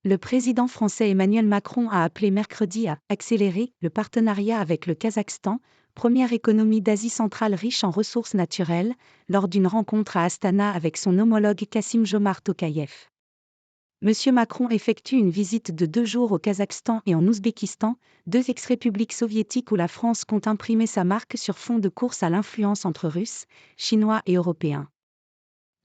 Le président français Emmanuel Macron a appelé mercredi à « accélérer » le partenariat avec le Kazakhstan, première économie d'Asie centrale riche en ressources naturelles, lors d'une rencontre à Astana avec son homologue Kassym-Jomart Tokayev. M. Macron effectue une visite de 2 jours au Kazakhstan et en Ouzbékistan, 2 ex-républiques soviétiques où la France compte imprimer sa marque sur fond de course à l'influence entre Russes, Chinois et Européens.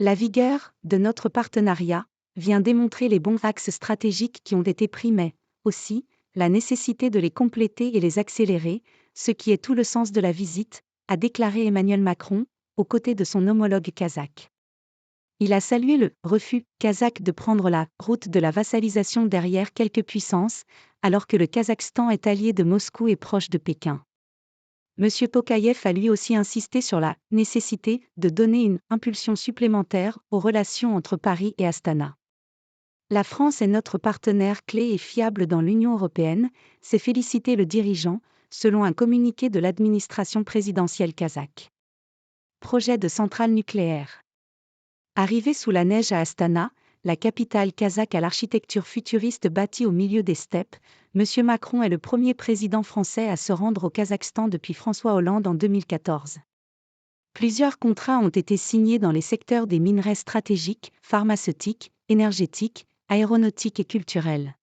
La vigueur de notre partenariat vient démontrer les bons axes stratégiques qui ont été pris mais, aussi, la nécessité de les compléter et les accélérer, ce qui est tout le sens de la visite, a déclaré Emmanuel Macron, aux côtés de son homologue kazakh. Il a salué le « refus » kazakh de prendre la « route de la vassalisation derrière quelques puissances », alors que le Kazakhstan est allié de Moscou et proche de Pékin. M. Tokayev a lui aussi insisté sur la nécessité de donner une impulsion supplémentaire aux relations entre Paris et Astana. La France est notre partenaire clé et fiable dans l'Union européenne, s'est félicité le dirigeant, selon un communiqué de l'administration présidentielle kazakh. Projet de centrale nucléaire. Arrivé sous la neige à Astana, la capitale kazakh à l'architecture futuriste bâtie au milieu des steppes, M. Macron est le premier président français à se rendre au Kazakhstan depuis François Hollande en 2014. Plusieurs contrats ont été signés dans les secteurs des minerais stratégiques, pharmaceutiques, énergétiques, aéronautiques et culturels.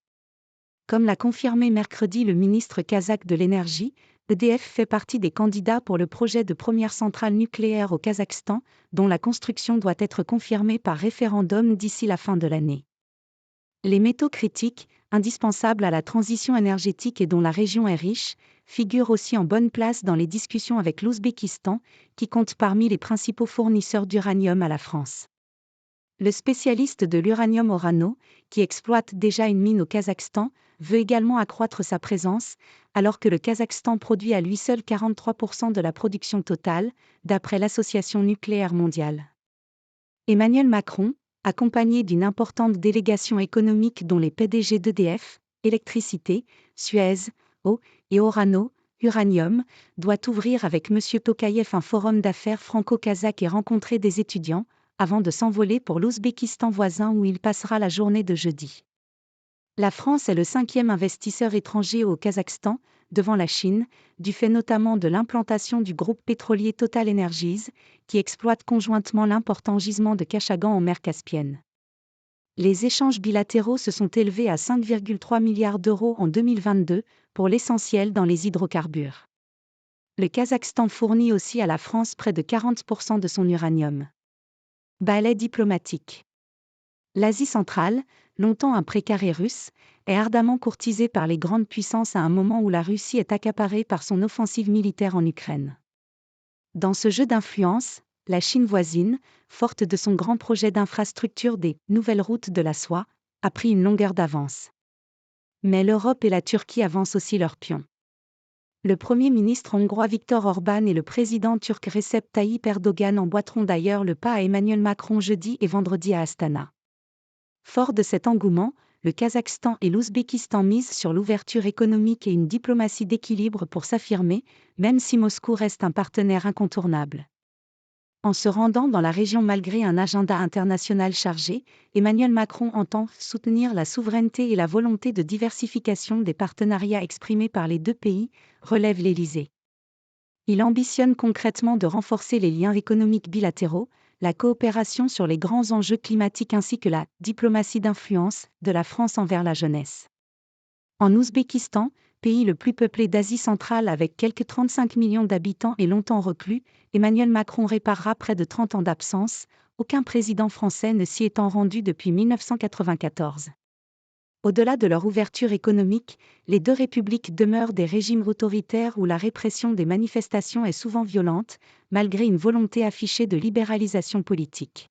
Comme l'a confirmé mercredi le ministre kazakh de l'énergie, EDF fait partie des candidats pour le projet de première centrale nucléaire au Kazakhstan, dont la construction doit être confirmée par référendum d'ici la fin de l'année. Les métaux critiques, indispensables à la transition énergétique et dont la région est riche, figurent aussi en bonne place dans les discussions avec l'Ouzbékistan, qui compte parmi les principaux fournisseurs d'uranium à la France. Le spécialiste de l'uranium Orano, qui exploite déjà une mine au Kazakhstan, veut également accroître sa présence, alors que le Kazakhstan produit à lui seul 43% de la production totale, d'après l'Association nucléaire mondiale. Emmanuel Macron, accompagné d'une importante délégation économique dont les PDG d'EDF, Électricité, Suez, Eau et Orano, Uranium, doit ouvrir avec M. Tokayev un forum d'affaires franco-kazakh et rencontrer des étudiants, avant de s'envoler pour l'Ouzbékistan voisin où il passera la journée de jeudi. La France est le 5e investisseur étranger au Kazakhstan, devant la Chine, du fait notamment de l'implantation du groupe pétrolier Total Energies, qui exploite conjointement l'important gisement de Kashagan en mer Caspienne. Les échanges bilatéraux se sont élevés à 5,3 milliards d'euros en 2022, pour l'essentiel dans les hydrocarbures. Le Kazakhstan fournit aussi à la France près de 40% de son uranium. Balai diplomatique. L'Asie centrale, longtemps un précaré russe, est ardemment courtisée par les grandes puissances à un moment où la Russie est accaparée par son offensive militaire en Ukraine. Dans ce jeu d'influence, la Chine voisine, forte de son grand projet d'infrastructure des « nouvelles routes de la soie », a pris une longueur d'avance. Mais l'Europe et la Turquie avancent aussi leurs pions. Le Premier ministre hongrois Viktor Orban et le président turc Recep Tayyip Erdogan emboîteront d'ailleurs le pas à Emmanuel Macron jeudi et vendredi à Astana. Fort de cet engouement, le Kazakhstan et l'Ouzbékistan misent sur l'ouverture économique et une diplomatie d'équilibre pour s'affirmer, même si Moscou reste un partenaire incontournable. En se rendant dans la région malgré un agenda international chargé, Emmanuel Macron entend soutenir la souveraineté et la volonté de diversification des partenariats exprimés par les 2 pays, relève l'Élysée. Il ambitionne concrètement de renforcer les liens économiques bilatéraux, la coopération sur les grands enjeux climatiques ainsi que la diplomatie d'influence de la France envers la jeunesse. En Ouzbékistan, pays le plus peuplé d'Asie centrale avec quelques 35 millions d'habitants et longtemps reclus, Emmanuel Macron réparera près de 30 ans d'absence, aucun président français ne s'y étant rendu depuis 1994. Au-delà de leur ouverture économique, les 2 républiques demeurent des régimes autoritaires où la répression des manifestations est souvent violente, malgré une volonté affichée de libéralisation politique.